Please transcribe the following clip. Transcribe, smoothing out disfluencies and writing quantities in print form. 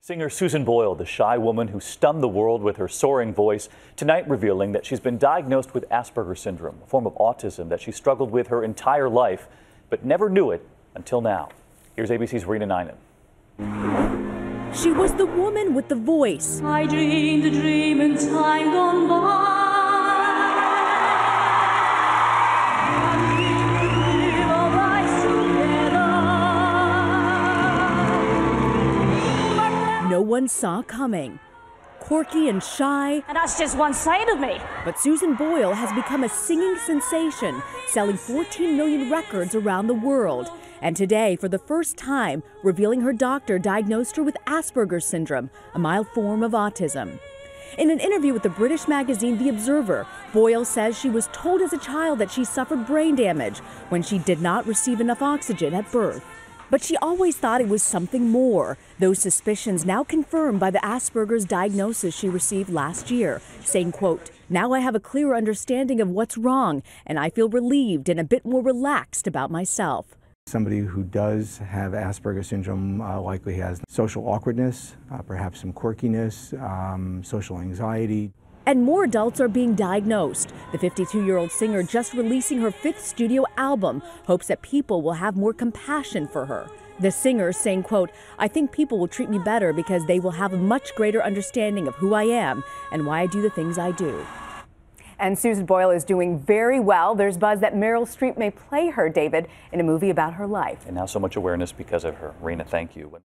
Singer Susan Boyle, the shy woman who stunned the world with her soaring voice, tonight revealing that she's been diagnosed with Asperger's syndrome, a form of autism that she struggled with her entire life, but never knew it until now. Here's ABC's Rena Ninan. She was the woman with the voice. I dreamed a dream in time gone by. No one saw coming. Quirky and shy. And that's just one side of me. But Susan Boyle has become a singing sensation, selling 14 million records around the world. And today, for the first time, revealing her doctor diagnosed her with Asperger's syndrome, a mild form of autism. In an interview with the British magazine The Observer, Boyle says she was told as a child that she suffered brain damage when she did not receive enough oxygen at birth. But she always thought it was something more. Those suspicions now confirmed by the Asperger's diagnosis she received last year, saying, quote, "Now I have a clearer understanding of what's wrong, and I feel relieved and a bit more relaxed about myself." Somebody who does have Asperger's syndrome likely has social awkwardness, perhaps some quirkiness, social anxiety. And more adults are being diagnosed. The 52-year-old singer, just releasing her 5th studio album, hopes that people will have more compassion for her. The singer saying, quote, "I think people will treat me better because they will have a much greater understanding of who I am and why I do the things I do." And Susan Boyle is doing very well. There's buzz that Meryl Streep may play her, David, in a movie about her life. And now so much awareness because of her. Rena, thank you.